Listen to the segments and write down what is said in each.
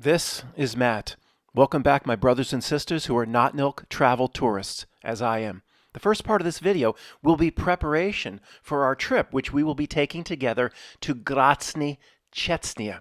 This is Matt. Welcome back, my brothers and sisters who are Notnilc travel tourists, as I am. The first part of this video will be preparation for our trip, which we will be taking together to Grozney, Chechnya.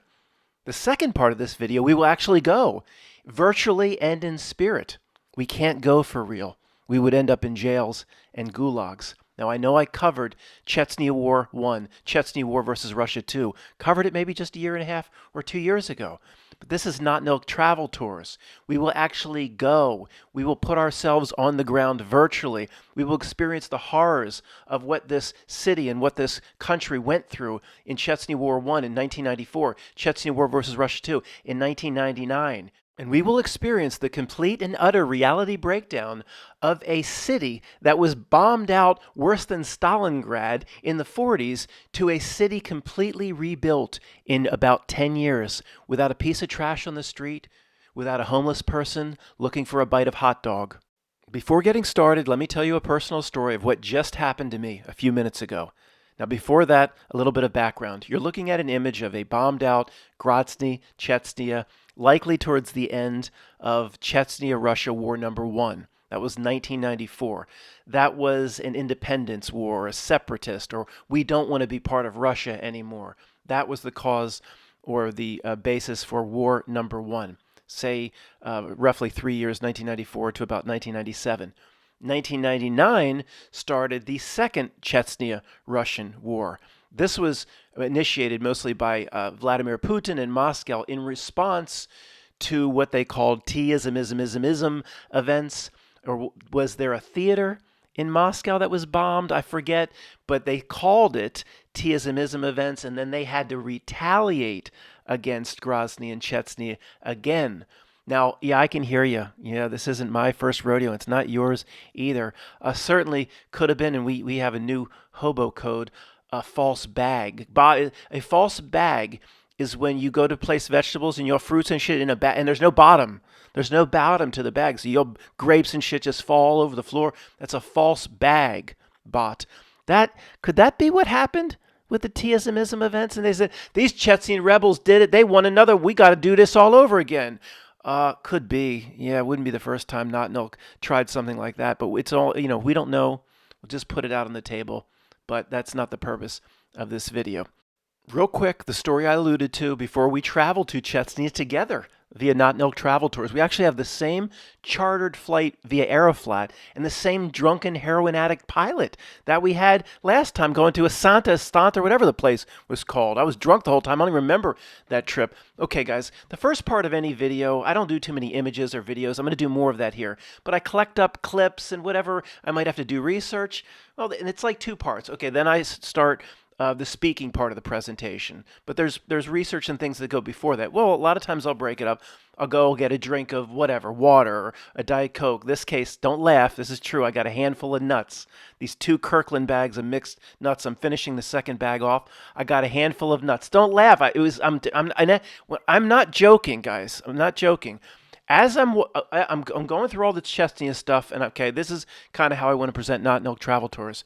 The second part of this video, we will actually go, virtually and in spirit. We can't go for real. We would end up in jails and gulags. Now, I know I covered Chechnya War 1, Chechnya War versus Russia 2, covered it maybe just a year and a half or 2 years ago. But this is Notnilc travel tours. We will actually go. We will put ourselves on the ground virtually. We will experience the horrors of what this city and what this country went through in Chechnya War 1 in 1994, Chechnya War versus Russia 2 in 1999. And we will experience the complete and utter reality breakdown of a city that was bombed out worse than Stalingrad in the 40s to a city completely rebuilt in about 10 years without a piece of trash on the street, without a homeless person looking for a bite of hot dog. Before getting started, let me tell you a personal story of what just happened to me a few minutes ago. Now, before that, a little bit of background. You're looking at an image of a bombed-out Grozney, Chechnya, likely towards the end of Chechnya, Russia War number 1. That was 1994. That was an independence war, a separatist, or we don't want to be part of Russia anymore. That was the cause or the basis for war number 1, say roughly 3 years, 1994 to about 1997. 1999 started the Second Chechnya Russian War. This was initiated mostly by Vladimir Putin in Moscow in response to what they called T-ism events. Or was there a theater in Moscow that was bombed? I forget, but they called it T-ism events, and then they had to retaliate against Grozny and Chechnya again. Now, yeah, I can hear you. Yeah, this isn't my first rodeo. It's not yours either. Certainly could have been, and we have a new hobo code, a false bag. A false bag is when you go to place vegetables and your fruits and shit in a bag, and there's no bottom. There's no bottom to the bag, so your grapes and shit just fall over the floor. That's a false bag bot. Could that be what happened with the T-ism events? And they said, these Chechen rebels did it. They won another. We got to do this all over again. Could be. Yeah, it wouldn't be the first time Notnilc tried something like that, but it's all, we don't know. We'll just put it out on the table, but that's not the purpose of this video. Real quick, the story I alluded to before we traveled to Chechnya together via Notnilc travel tours. We actually have the same chartered flight via Aeroflat and the same drunken heroin addict pilot that we had last time going to Estanta, whatever the place was called. I was drunk the whole time. I don't even remember that trip. Okay, guys, the first part of any video, I don't do too many images or videos. I'm going to do more of that here. But I collect up clips and whatever. I might have to do research. Well, and it's like 2 parts. Okay, then I start the speaking part of the presentation. But there's research and things that go before that. Well, a lot of times I'll break it up. I'll go get a drink of whatever, water or a Diet Coke. This case, don't laugh. This is true. I got a handful of nuts. These 2 Kirkland bags of mixed nuts. I'm finishing the second bag off. I got a handful of nuts. Don't laugh. I'm not joking, guys. I'm not joking. As I'm going through all the Chechnya stuff, and okay, this is kind of how I want to present Notnilc travel tours.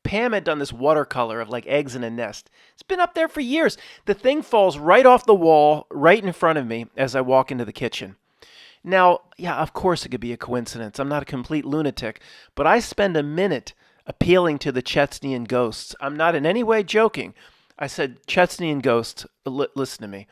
Pam had done this watercolor of like eggs in a nest. It's been up there for years. The thing falls right off the wall, right in front of me as I walk into the kitchen. Now, yeah, of course it could be a coincidence. I'm not a complete lunatic, but I spend a minute appealing to the Chechnyan ghosts. I'm not in any way joking. I said, Chechnyan ghosts, listen to me.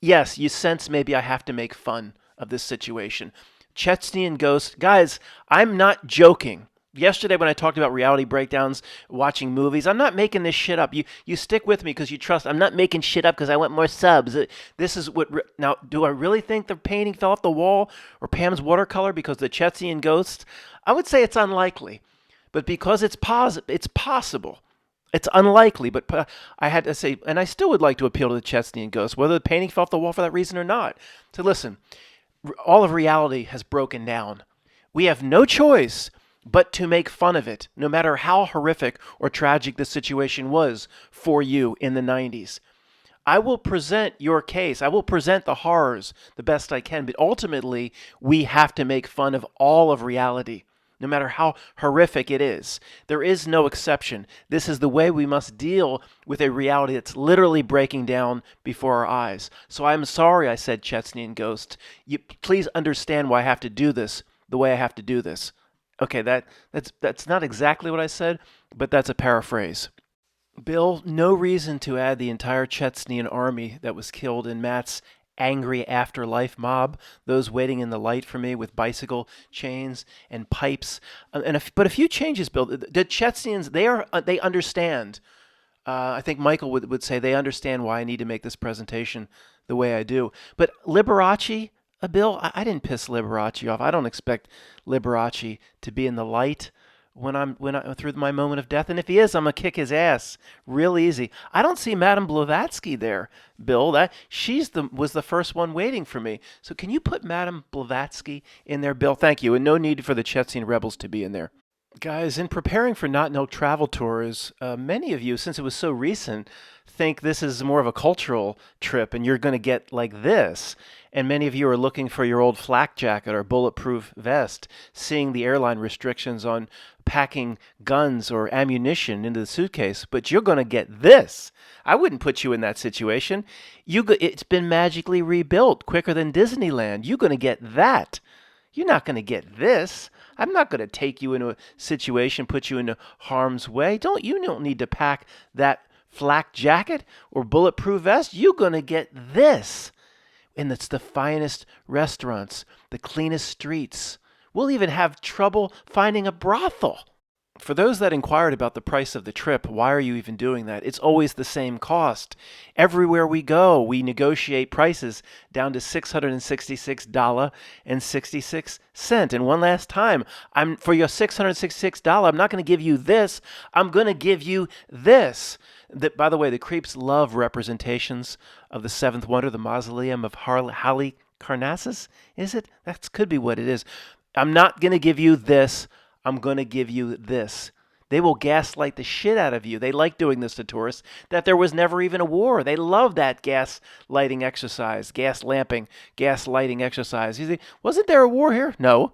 Yes, you sense maybe I have to make fun of this situation. Chechnyan ghosts, guys, I'm not joking. Yesterday when I talked about reality breakdowns, watching movies, I'm not making this shit up. You stick with me because you trust. I'm not making shit up because I want more subs. This is what... Now, do I really think the painting fell off the wall or Pam's watercolor because the Chechnya ghosts? I would say it's unlikely. But because it's possible. It's unlikely, but I had to say, and I still would like to appeal to the Chechnya ghosts, whether the painting fell off the wall for that reason or not. So listen, all of reality has broken down. We have no choice but to make fun of it, no matter how horrific or tragic the situation was for you in the 90s. I will present your case. I will present the horrors the best I can, but ultimately, we have to make fun of all of reality, no matter how horrific it is. There is no exception. This is the way we must deal with a reality that's literally breaking down before our eyes. So I'm sorry I said Chechnyan ghost. Please understand why I have to do this the way I have to do this. Okay, that's not exactly what I said, but that's a paraphrase. Bill, no reason to add the entire Chechnyan army that was killed in Matt's angry afterlife mob, those waiting in the light for me with bicycle chains and pipes. But a few changes, Bill. The Chechnyans, they understand. I think Michael would say they understand why I need to make this presentation the way I do. But Liberace, Bill, I didn't piss Liberace off. I don't expect Liberace to be in the light when I'm through my moment of death. And if he is, I'm gonna kick his ass real easy. I don't see Madame Blavatsky there, Bill. Was the first one waiting for me. So can you put Madame Blavatsky in there, Bill? Thank you. And no need for the Chechen rebels to be in there. Guys, in preparing for Notnilc travel tours, many of you, since it was so recent, think this is more of a cultural trip and you're going to get like this. And many of you are looking for your old flak jacket or bulletproof vest, seeing the airline restrictions on packing guns or ammunition into the suitcase. But you're going to get this. I wouldn't put you in that situation. It's been magically rebuilt quicker than Disneyland. You're going to get that. You're not going to get this. I'm not going to take you into a situation, put you into harm's way. You don't need to pack that flak jacket or bulletproof vest. You're going to get this. And it's the finest restaurants, the cleanest streets. We'll even have trouble finding a brothel. For those that inquired about the price of the trip, why are you even doing that? It's always the same cost. Everywhere we go, we negotiate prices down to $666.66. And one last time, for your $666, I'm not going to give you this. I'm going to give you this. By the way, the creeps love representations of the seventh wonder, the mausoleum of Halicarnassus. Is it? That could be what it is. I'm not going to give you this. I'm going to give you this. They will gaslight the shit out of you. They like doing this to tourists, that there was never even a war. They love that gaslighting exercise, gaslighting exercise. You see, wasn't there a war here? No.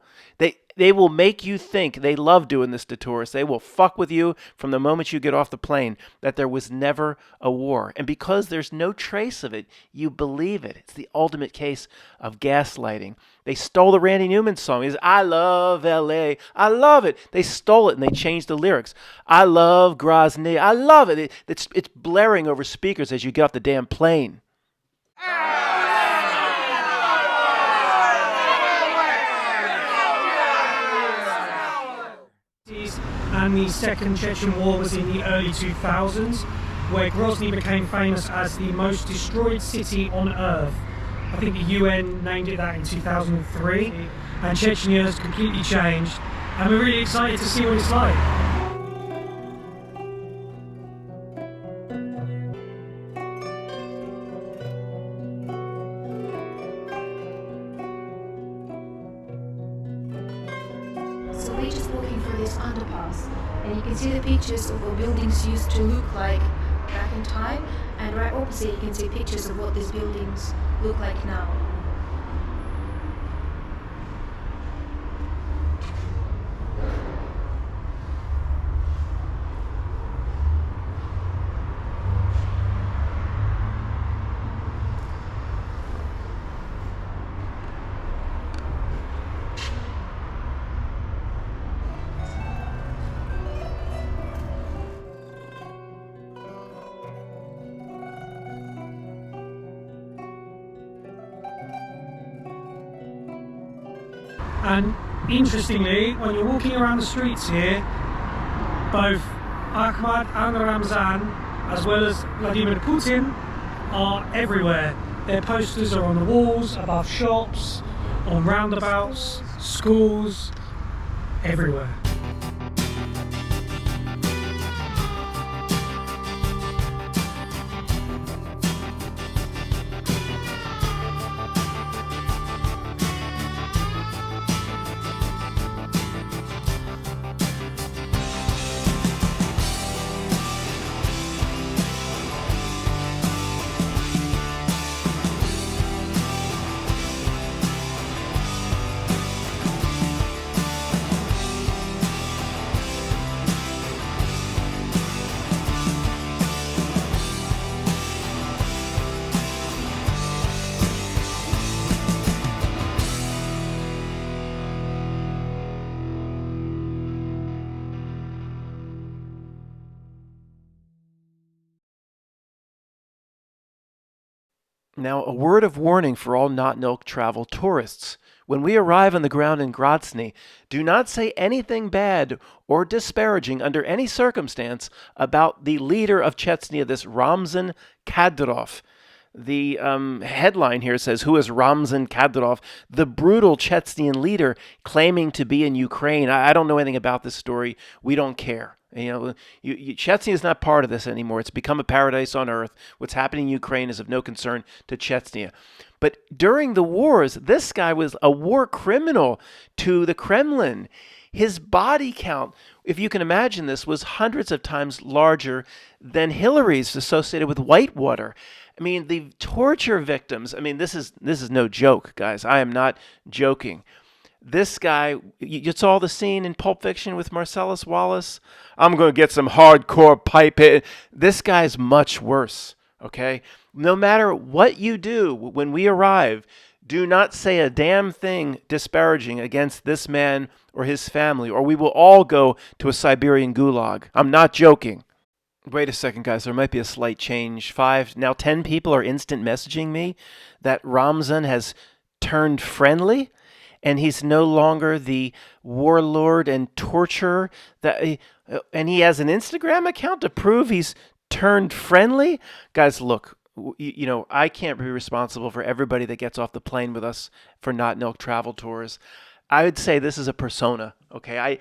They will make you think, they love doing this to tourists. They will fuck with you from the moment you get off the plane that there was never a war. And because there's no trace of it, you believe it. It's the ultimate case of gaslighting. They stole the Randy Newman song. He says, I love L.A. I love it. They stole it and they changed the lyrics. I love Grozney. I love it. It's blaring over speakers as you get off the damn plane. And the Second Chechen War was in the early 2000s, where Grozny became famous as the most destroyed city on Earth. I think the UN named it that in 2003, and Chechnya has completely changed, and we're really excited to see what it's like. So we're just walking through this underpass, and you can see the pictures of what buildings used to look like back in time, and right opposite you can see pictures of what these buildings look like now. And interestingly, when you're walking around the streets here, both Ahmad and Ramzan, as well as Vladimir Putin, are everywhere. Their posters are on the walls, above shops, on roundabouts, schools, everywhere. Now, a word of warning for all Notnilc travel tourists. When we arrive on the ground in Grozney, do not say anything bad or disparaging under any circumstance about the leader of Chechnya, this Ramzan Kadyrov. The headline here says, "Who is Ramzan Kadyrov, the brutal Chechnyan leader claiming to be in Ukraine?" I don't know anything about this story. We don't care. Chechnya is not part of this anymore. It's become a paradise on earth. What's happening in Ukraine is of no concern to Chechnya. But during the wars, this guy was a war criminal to the Kremlin. His body count, if you can imagine this, was hundreds of times larger than Hillary's associated with Whitewater. I mean, the torture victims, this is no joke, guys. I am not joking. This guy, you saw the scene in Pulp Fiction with Marcellus Wallace. I'm going to get some hardcore pipe hit. This guy's much worse, okay? No matter what you do when we arrive, do not say a damn thing disparaging against this man or his family, or we will all go to a Siberian gulag. I'm not joking. Wait a second, guys. There might be a slight change. 10 people are instant messaging me that Ramzan has turned friendly, and he's no longer the warlord and torturer. And he has an Instagram account to prove he's turned friendly. Guys, look, I can't be responsible for everybody that gets off the plane with us for Notnilc travel tours. I would say this is a persona. Okay,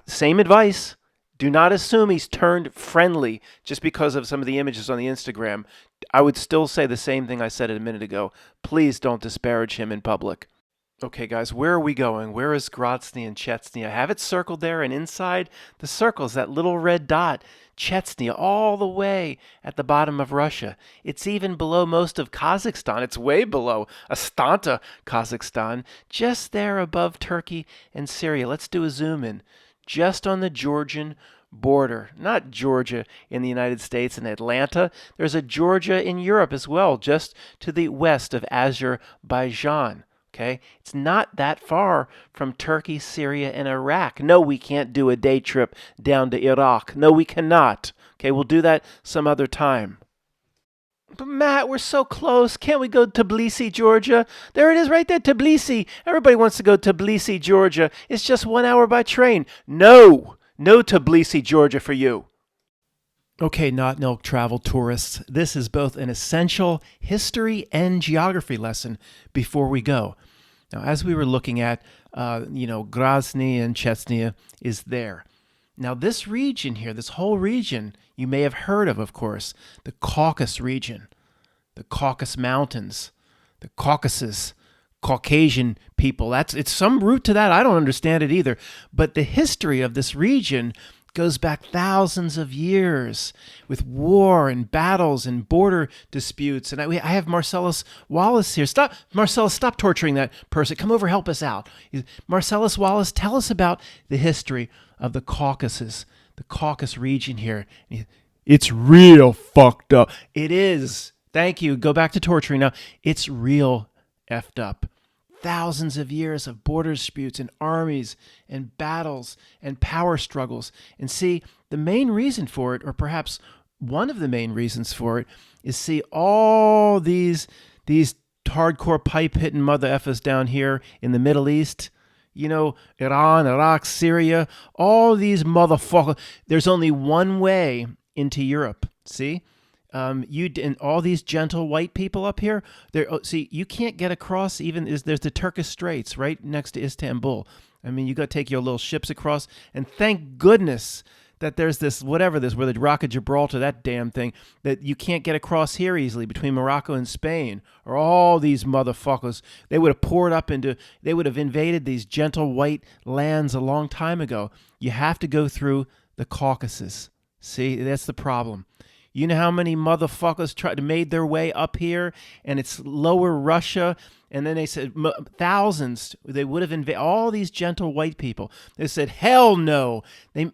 same advice. Do not assume he's turned friendly just because of some of the images on the Instagram. I would still say the same thing I said a minute ago. Please don't disparage him in public. Okay, guys, where are we going? Where is Grozney and Chechnya? I have it circled there, and inside the circle is that little red dot, Chechnya, all the way at the bottom of Russia. It's even below most of Kazakhstan. It's way below Astana, Kazakhstan, just there above Turkey and Syria. Let's do a zoom in. Just on the Georgian border, not Georgia in the United States and Atlanta. There's a Georgia in Europe as well, just to the west of Azerbaijan. Okay, it's not that far from Turkey, Syria, and Iraq. No, we can't do a day trip down to Iraq. No, we cannot. Okay, we'll do that some other time. But Matt, we're so close. Can't we go to Tbilisi, Georgia? There it is right there, Tbilisi. Everybody wants to go to Tbilisi, Georgia. It's just 1 hour by train. No Tbilisi, Georgia for you. Okay, Notnilc travel tourists, this is both an essential history and geography lesson before we go. Now, as we were looking at, Grozny and Chechnya is there. Now, this region here, this whole region, you may have heard of course, the Caucasus region, the Caucasus Mountains, the Caucasus, Caucasian people. It's some root to that. I don't understand it either. But the history of this region goes back thousands of years with war and battles and border disputes. And I have Marcellus Wallace here. Marcellus, stop torturing that person. Come over, help us out. Marcellus Wallace, tell us about the history of the Caucasus region here. It's real fucked up. It is. Thank you. Go back to torturing now. It's real effed up. Thousands of years of border disputes and armies and battles and power struggles. And see, the main reason for it, or perhaps one of the main reasons for it, is see all these hardcore pipe-hitting mother effers down here in the Middle East. Iran, Iraq, Syria, all these motherfuckers. There's only one way into Europe. See? And all these gentle white people up here, you can't get across there's the Turkish Straits right next to Istanbul. You got to take your little ships across, and thank goodness that there's where the Rock of Gibraltar, that damn thing, that you can't get across here easily between Morocco and Spain, or all these motherfuckers. They would have invaded these gentle white lands a long time ago. You have to go through the Caucasus. See, that's the problem. You know how many motherfuckers made their way up here, and it's lower Russia, and then they said thousands. They would have invaded all these gentle white people. They said, hell no.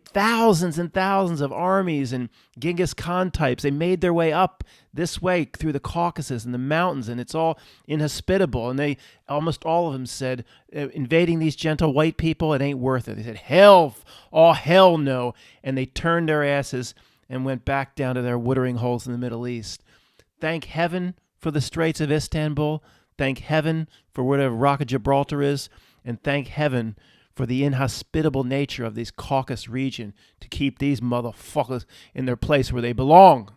Thousands and thousands of armies and Genghis Khan types. They made their way up this way through the Caucasus and the mountains, and it's all inhospitable. And almost all of them said, invading these gentle white people, it ain't worth it. They said, hell no, and they turned their asses and went back down to their watering holes in the Middle East. Thank heaven for the Straits of Istanbul. Thank heaven for whatever Rock of Gibraltar is. And thank heaven for the inhospitable nature of this Caucasus region to keep these motherfuckers in their place where they belong.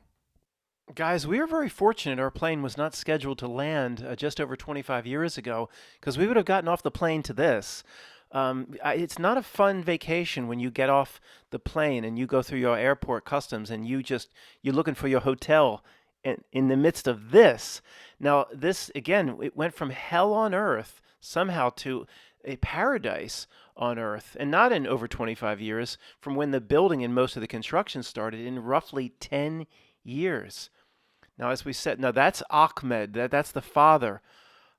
Guys, we are very fortunate our plane was not scheduled to land just over 25 years ago, because we would have gotten off the plane to this. It's not a fun vacation when you get off the plane and you go through your airport customs and you're looking for your hotel in the midst of this. Now, this, again, it went from hell on earth somehow to a paradise on earth, and not in over 25 years, from when the building and most of the construction started, in roughly 10 years. Now, as we said, now that's Ahmed. That's the father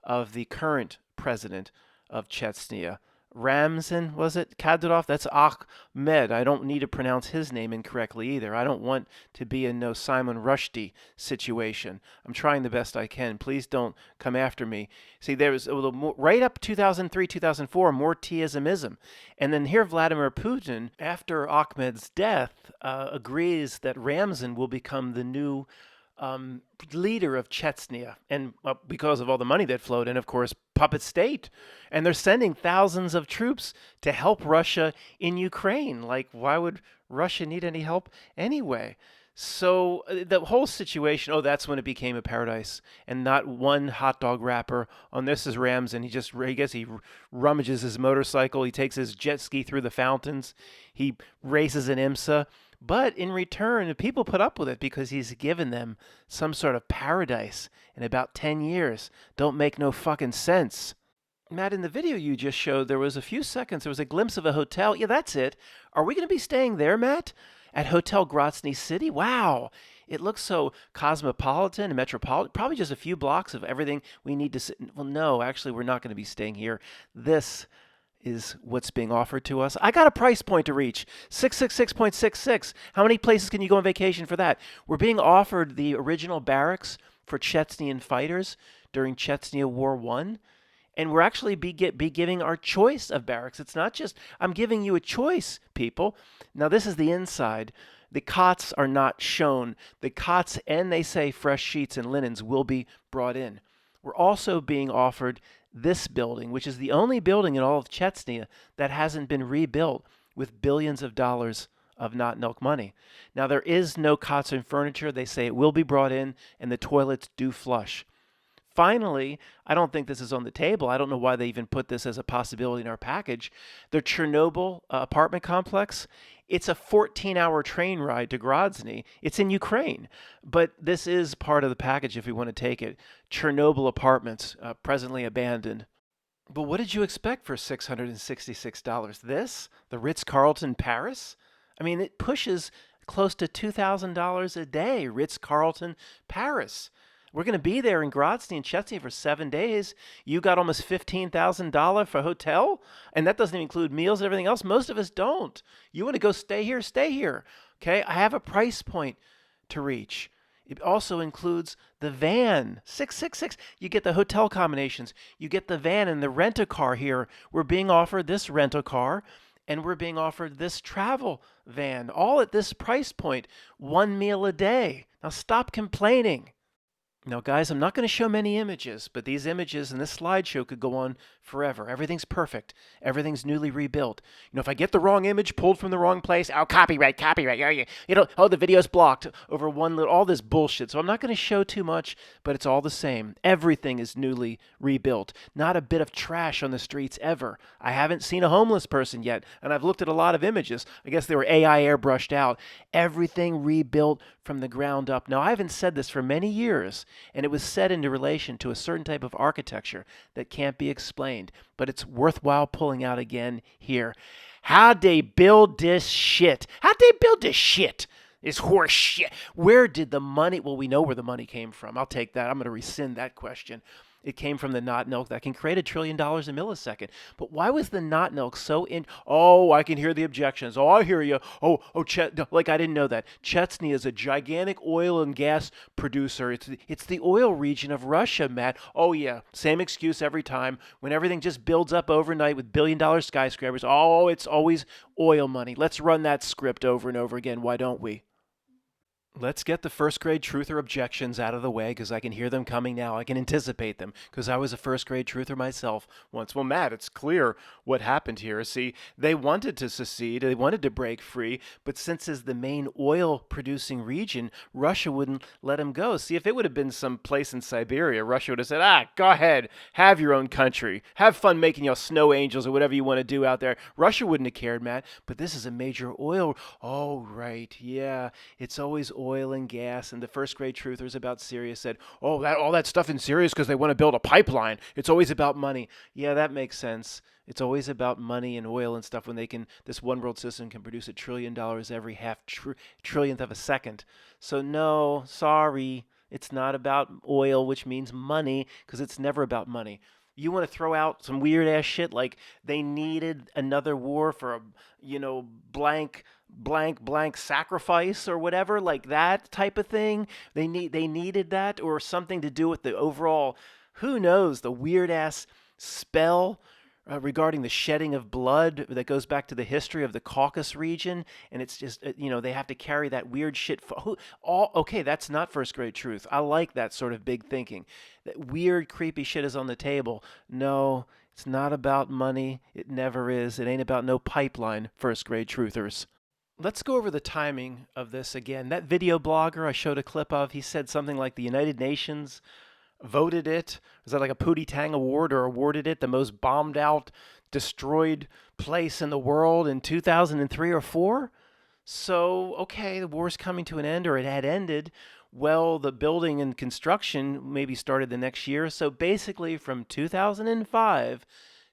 of the current president of Chechnya. Ramzan, was it? Kadyrov? That's Ahmed. I don't need to pronounce his name incorrectly either. I don't want to be in no Simon Rushdie situation. I'm trying the best I can. Please don't come after me. See, there was a little more, right up 2003, 2004, more T-ismism. And then here Vladimir Putin, after Ahmed's death, agrees that Ramzan will become the new leader of Chechnya, and because of all the money that flowed in, of course, puppet state. And they're sending thousands of troops to help Russia in Ukraine. Like, why would Russia need any help anyway? So the whole situation, that's when it became a paradise, and not one hot dog wrapper on this is Ramzan. He rummages his motorcycle, he takes his jet ski through the fountains, he races an IMSA. But in return, the people put up with it because he's given them some sort of paradise in about 10 years. Don't make no fucking sense. Matt, in the video you just showed, there was a few seconds, there was a glimpse of a hotel. Yeah, that's it. Are we going to be staying there, Matt? At Hotel Grozney City? Wow. It looks so cosmopolitan and metropolitan. Probably just a few blocks of everything we need to sit. Well, no, actually, we're not going to be staying here. This is what's being offered to us. I got a price point to reach, 666.66. How many places can you go on vacation for that? We're being offered the original barracks for Chechnyan fighters during Chechnya War I, and we're actually be giving our choice of barracks. It's not just, I'm giving you a choice, people. Now, this is the inside. The cots are not shown. The cots, and they say fresh sheets and linens, will be brought in. We're also being offered this building, which is the only building in all of Chechnya that hasn't been rebuilt with billions of dollars of Notnilc money. Now, there is no cots and furniture. They say it will be brought in, and the toilets do flush. Finally, I don't think this is on the table. I don't know why they even put this as a possibility in our package. The Chernobyl apartment complex, it's a 14-hour train ride to Grozny. It's in Ukraine, but this is part of the package if we want to take it. Chernobyl apartments, presently abandoned. But what did you expect for $666? This? The Ritz-Carlton Paris? I mean, it pushes close to $2,000 a day, Ritz-Carlton Paris. We're going to be there in Grozny and Chechnya for 7 days. You got almost $15,000 for a hotel? And that doesn't even include meals and everything else. Most of us don't. You want to go stay here? Stay here. Okay? I have a price point to reach. It also includes the van, 666. You get the hotel accommodations. You get the van and the rent-a-car here. We're being offered this rental-car, and we're being offered this travel van, all at this price point, 1 meal a day. Now stop complaining. Now, guys, I'm not going to show many images, but these images and this slideshow could go on forever. Everything's perfect. Everything's newly rebuilt. You know, if I get the wrong image pulled from the wrong place, copyright. The video's blocked over all this bullshit. So I'm not going to show too much, but it's all the same. Everything is newly rebuilt. Not a bit of trash on the streets ever. I haven't seen a homeless person yet, and I've looked at a lot of images. I guess they were AI airbrushed out. Everything rebuilt from the ground up. Now, I haven't said this for many years, and it was said in relation to a certain type of architecture that can't be explained, but it's worthwhile pulling out again here. How'd they build this shit? How'd they build this shit? This horse shit. Where did the money? Well, we know where the money came from. I'll take that. I'm going to rescind that question. It came from the Notnilc that can create $1 trillion a millisecond. But why was the Notnilc so in? Oh, I can hear the objections. Oh, I hear you. Like I didn't know that. Chechnya is a gigantic oil and gas producer. It's the oil region of Russia, Matt. Oh, yeah. Same excuse every time. When everything just builds up overnight with billion-dollar skyscrapers, oh, it's always oil money. Let's run that script over and over again. Why don't we? Let's get the first grade truther objections out of the way because I can hear them coming now. I can anticipate them because I was a first grade truther myself once. Well, Matt, it's clear what happened here. See, they wanted to secede, they wanted to break free, but since it's the main oil producing region, Russia wouldn't let them go. See, if it would have been some place in Siberia, Russia would have said, go ahead, have your own country, have fun making your snow angels or whatever you want to do out there. Russia wouldn't have cared, Matt, but this is a major oil. Oh, right, yeah, it's always oil and gas, and the first grade truthers about Syria said, all that stuff in Syria is because they want to build a pipeline. It's always about money. Yeah, that makes sense. It's always about money and oil and stuff when this one world system can produce $1 trillion every trillionth of a second. So no, sorry, it's not about oil, which means money, because it's never about money. You want to throw out some weird ass shit like they needed another war for a, blank sacrifice or whatever, like that type of thing. They needed that, or something to do with the overall, who knows, the weird ass spell regarding the shedding of blood that goes back to the history of the Caucasus region, and it's just they have to carry that weird shit. Okay, that's not first grade truth. I like that sort of big thinking. That weird, creepy shit is on the table. No, it's not about money. It never is. It ain't about no pipeline, first grade truthers. Let's go over the timing of this again. That video blogger I showed a clip of, he said something like the United Nations voted it. Was that like a Pootie Tang award, or awarded it the most bombed out, destroyed place in the world in 2003 or 4? So, okay, the war's coming to an end, or it had ended. Well, the building and construction maybe started the next year. So basically from 2005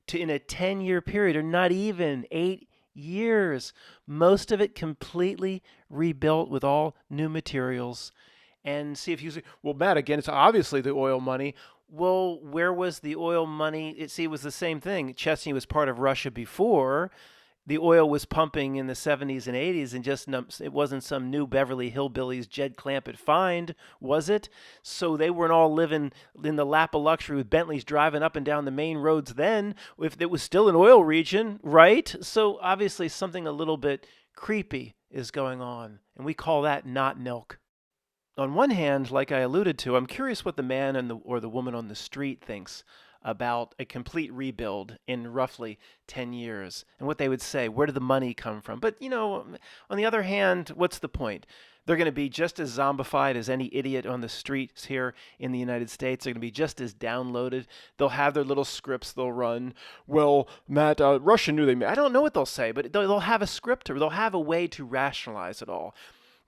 to in a 10-year period, or not even 8 years, most of it completely rebuilt with all new materials. And see, if you say, well, Matt, again, it's obviously the oil money. Well, where was the oil money? It was the same thing. Chechnya was part of Russia before. The oil was pumping in the 70s and 80s, and it wasn't some new Beverly Hillbillies Jed Clampett find, was it? So they weren't all living in the lap of luxury with Bentleys driving up and down the main roads then, if it was still an oil region, right? So obviously something a little bit creepy is going on, and we call that Notnilc. On one hand, like I alluded to, I'm curious what the man or the woman on the street thinks about a complete rebuild in roughly 10 years and what they would say. Where did the money come from? But, on the other hand, what's the point? They're going to be just as zombified as any idiot on the streets here in the United States. They're going to be just as downloaded. They'll have their little scripts they'll run. Well, Matt, Russia knew I don't know what they'll say, but they'll have a script, or they'll have a way to rationalize it all.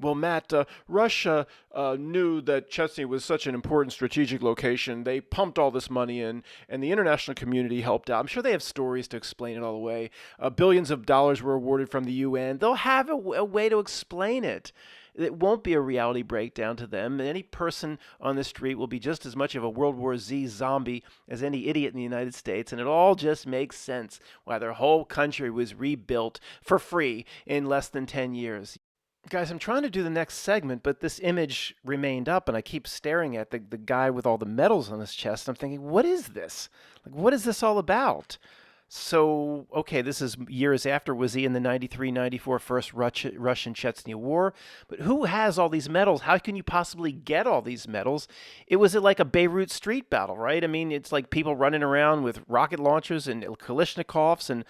Well, Matt, Russia knew that Chechnya was such an important strategic location. They pumped all this money in, and the international community helped out. I'm sure they have stories to explain it all away. Billions of dollars were awarded from the UN. They'll have a way to explain it. It won't be a reality breakdown to them. Any person on the street will be just as much of a World War Z zombie as any idiot in the United States, and it all just makes sense why their whole country was rebuilt for free in less than 10 years. Guys, I'm trying to do the next segment, but this image remained up, and I keep staring at the guy with all the medals on his chest. I'm thinking, what is this? Like, what is this all about? So, okay, this is years after. Was he in the 93-94 First Russian-Chechnya War? But who has all these medals? How can you possibly get all these medals? It was like a Beirut street battle, right? I mean, it's like people running around with rocket launchers and Kalashnikovs and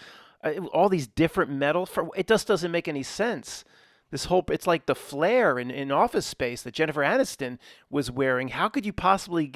all these different medals. It just doesn't make any sense. It's like the flare in Office Space that Jennifer Aniston was wearing. How could you possibly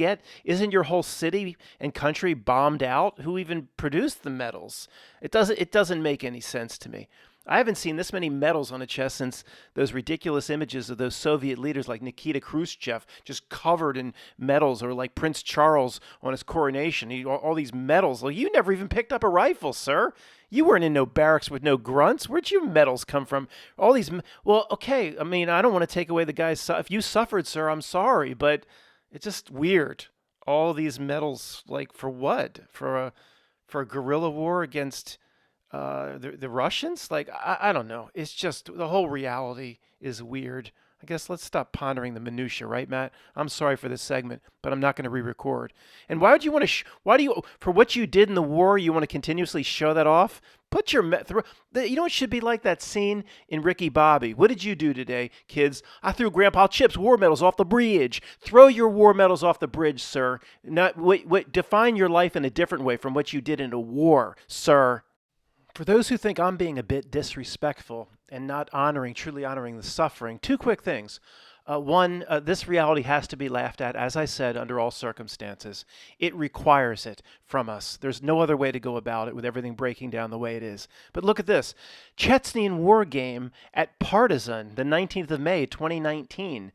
isn't your whole city and country bombed out? Who even produced the medals? It doesn't make any sense to me. I haven't seen this many medals on a chest since those ridiculous images of those Soviet leaders like Nikita Khrushchev just covered in medals, or like Prince Charles on his coronation. All these medals. Well, you never even picked up a rifle, sir. You weren't in no barracks with no grunts. Where'd your medals come from? All these. Well, okay. I mean, I don't want to take away the guy's. If you suffered, sir, I'm sorry, but it's just weird. All these medals, like for what? For a guerrilla war against the Russians? Like, I don't know. It's just the whole reality is weird. I guess let's stop pondering the minutia, right, Matt? I'm sorry for this segment, but I'm not going to re-record. And why would you want to? Why do you, for what you did in the war, you want to continuously show that off? Put your, you know, it should be like that scene in Ricky Bobby. What did you do today, kids? I threw Grandpa Chip's war medals off the bridge. Throw your war medals off the bridge, sir. Not wait. Define your life in a different way from what you did in a war, sir. For those who think I'm being a bit disrespectful and not truly honoring the suffering, two quick things. One, this reality has to be laughed at, as I said, under all circumstances. It requires it from us. There's no other way to go about it with everything breaking down the way it is. But look at this. Chechnyan war game at Partisan, the 19th of May, 2019.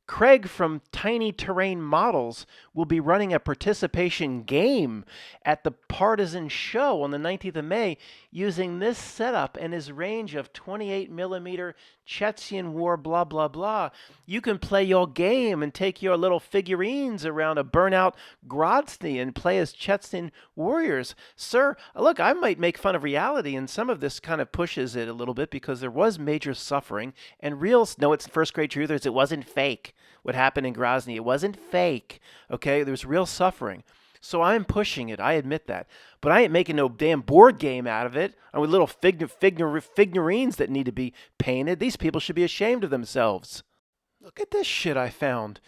Craig from Tiny Terrain Models will be running a participation game at the Partisan show on the 19th of May using this setup and his range of 28mm Chechnya war blah blah blah. You can play your game and take your little figurines around a burnout Grozney and play as Chechnya warriors. Sir, look, I might make fun of reality, and some of this kind of pushes it a little bit because there was major suffering and it's first grade truthers, it wasn't fake. What happened in Grozny, it wasn't fake. Okay, there's real suffering. So I'm pushing it. I admit that. But I ain't making no damn board game out of it with little figurines that need to be painted. These people should be ashamed of themselves. Look at this shit I found.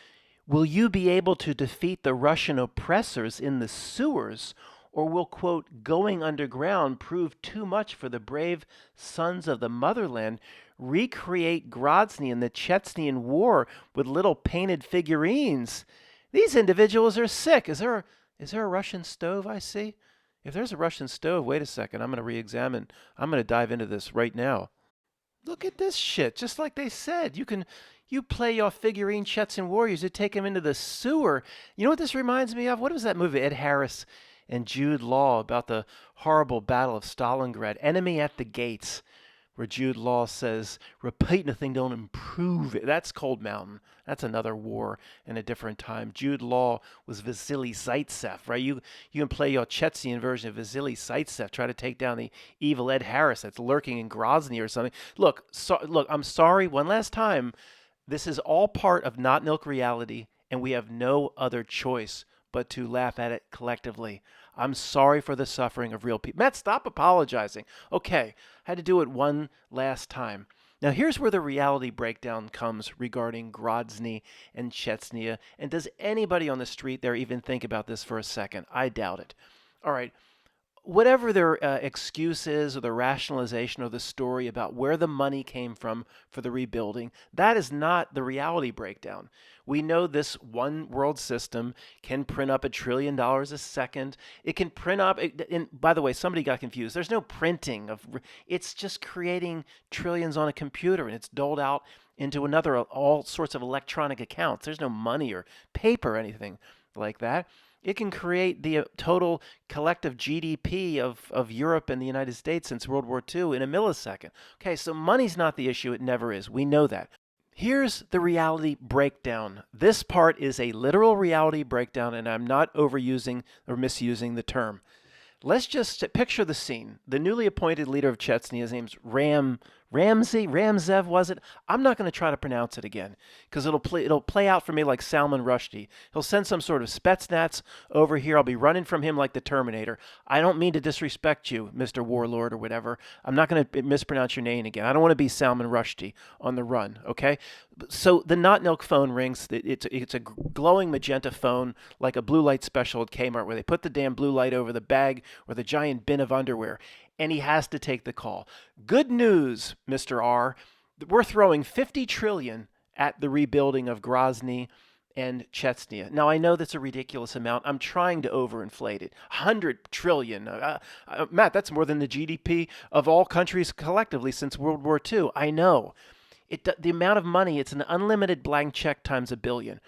Will you be able to defeat the Russian oppressors in the sewers, or will, quote, going underground prove too much for the brave sons of the motherland? Recreate Grozny in the Chechnyan war with little painted figurines. These individuals are sick. Is there a Russian stove I see? If there's a Russian stove, wait a second. I'm going to re-examine. I'm going to dive into this right now. Look at this shit. Just like they said, you play your figurine Chechnyan warriors. You take them into the sewer. You know what this reminds me of? What was that movie, Ed Harris and Jude Law, about the horrible Battle of Stalingrad? Enemy at the Gates, where Jude Law says, repeat nothing, don't improve it. That's Cold Mountain. That's another war in a different time. Jude Law was Vasily Zaitsev, right? You can play your Chechnya version of Vasily Zaitsev, try to take down the evil Ed Harris that's lurking in Grozny or something. Look, I'm sorry, one last time. This is all part of Notnilc reality, and we have no other choice but to laugh at it collectively. I'm sorry for the suffering of real people. Matt, stop apologizing. Okay, I had to do it one last time. Now, here's where the reality breakdown comes regarding Grozny and Chechnya. And does anybody on the street there even think about this for a second? I doubt it. All right. Whatever their excuse is or the rationalization or the story about where the money came from for the rebuilding, that is not the reality breakdown. We know this one world system can print up $1 trillion a second. It can print up, and by the way, somebody got confused. There's no printing it's just creating trillions on a computer, and it's doled out into all sorts of electronic accounts. There's no money or paper or anything like that. It can create the total collective GDP of Europe and the United States since World War II in a millisecond. Okay, so money's not the issue. It never is. We know that. Here's the reality breakdown. This part is a literal reality breakdown, and I'm not overusing or misusing the term. Let's just picture the scene. The newly appointed leader of Chechnya, his name's Ramzev, was it? I'm not going to try to pronounce it again because it'll play out for me like Salman Rushdie. He'll send some sort of Spetsnaz over here. I'll be running from him like the Terminator. I don't mean to disrespect you, Mr. Warlord or whatever. I'm not going to mispronounce your name again. I don't want to be Salman Rushdie on the run, okay? So the Notnilc phone rings. It's a glowing magenta phone like a blue light special at Kmart where they put the damn blue light over the bag or the giant bin of underwear. And he has to take the call. Good news, Mr. R. We're throwing $50 trillion at the rebuilding of Grozny and Chechnya. Now, I know that's a ridiculous amount. I'm trying to overinflate it. $100 trillion. Matt, that's more than the GDP of all countries collectively since World War II. I know. The amount of money, it's an unlimited blank check times $1 billion.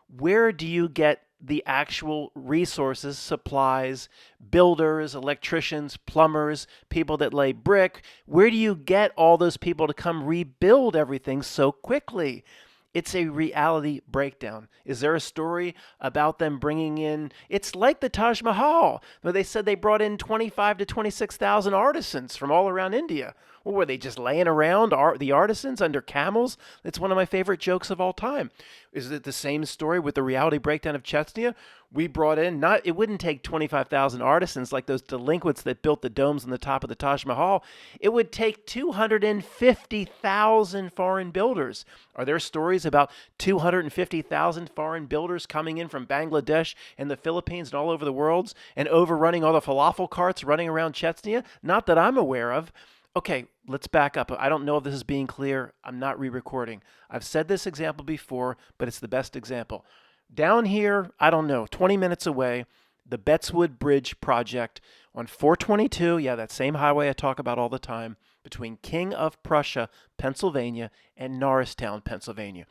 Where do you get the actual resources, supplies, builders, electricians, plumbers, people that lay brick? Where do you get all those people to come rebuild everything so quickly? It's a reality breakdown. Is there a story about them bringing in? It's like the Taj Mahal, where they said they brought in 25 to 26,000 artisans from all around India. Or were they just laying around, the artisans under camels? It's one of my favorite jokes of all time. Is it the same story with the reality breakdown of Chechnya? We brought in, it wouldn't take 25,000 artisans like those delinquents that built the domes on the top of the Taj Mahal. It would take 250,000 foreign builders. Are there stories about 250,000 foreign builders coming in from Bangladesh and the Philippines and all over the world and overrunning all the falafel carts running around Chechnya? Not that I'm aware of. Okay, let's back up. I don't know if this is being clear. I'm not re-recording. I've said this example before, but it's the best example. Down here, I don't know, 20 minutes away, the Bettswood Bridge project on 422, yeah, that same highway I talk about all the time, between King of Prussia, Pennsylvania, and Norristown, Pennsylvania.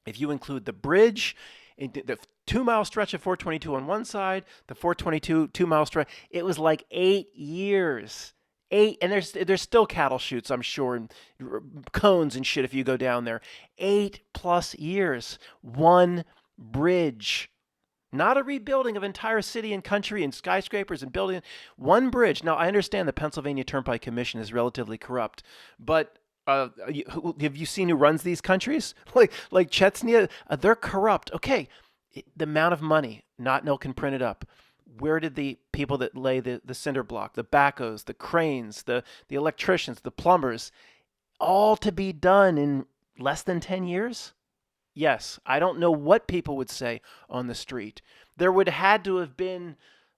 If you include the bridge, the 2-mile stretch of 422 on one side, the 422 2-mile stretch, it was like 8 years. And there's still cattle chutes, I'm sure, and cones and shit if you go down there. 8+ years. One bridge. Not a rebuilding of entire city and country and skyscrapers and building. One bridge. Now, I understand the Pennsylvania Turnpike Commission is relatively corrupt, but have you seen who runs these countries? Like Chechnya, they're corrupt. Okay, the amount of money Notnilc can print it up. Where did the people that lay the cinder block, the backhoes, the cranes, the electricians, the plumbers, all to be done in less than 10 years? Yes, I don't know what people would say on the street. There would had to have been,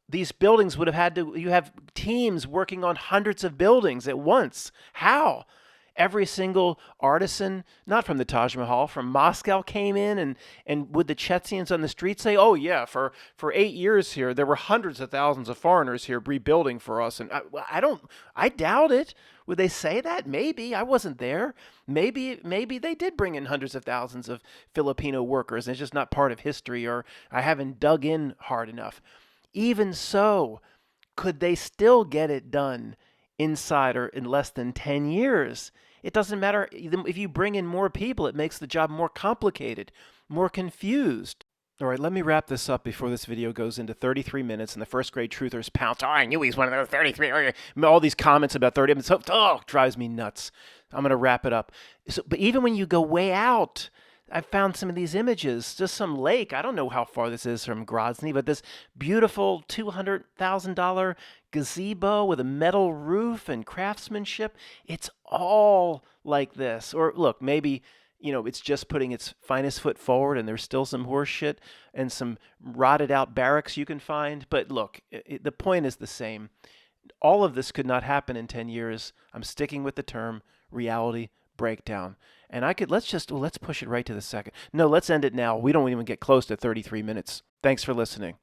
these buildings would have had to, you have teams working on hundreds of buildings at once. How? Every single artisan, not from the Taj Mahal, from Moscow came in, and would the Chechenyans on the street say, oh yeah, for 8 years here, there were hundreds of thousands of foreigners here rebuilding for us. And I doubt it. Would they say that? Maybe. I wasn't there. Maybe they did bring in hundreds of thousands of Filipino workers, and it's just not part of history, or I haven't dug in hard enough. Even so, could they still get it done inside or in less than 10 years? It doesn't matter. If you bring in more people, it makes the job more complicated, more confused. All right, let me wrap this up before this video goes into 33 minutes and the first grade truthers pounce. Oh, I knew he's one of those 33. All these comments about 30 minutes. Oh, drives me nuts. I'm going to wrap it up. But even when you go way out, I found some of these images, just some lake. I don't know how far this is from Grozney, but this beautiful $200,000 gazebo with a metal roof and craftsmanship. It's all like this. Or look, maybe, it's just putting its finest foot forward and there's still some horse shit and some rotted out barracks you can find. But look, the point is the same. All of this could not happen in 10 years. I'm sticking with the term reality breakdown. And let's push it right to the second. No, let's end it now. We don't even get close to 33 minutes. Thanks for listening.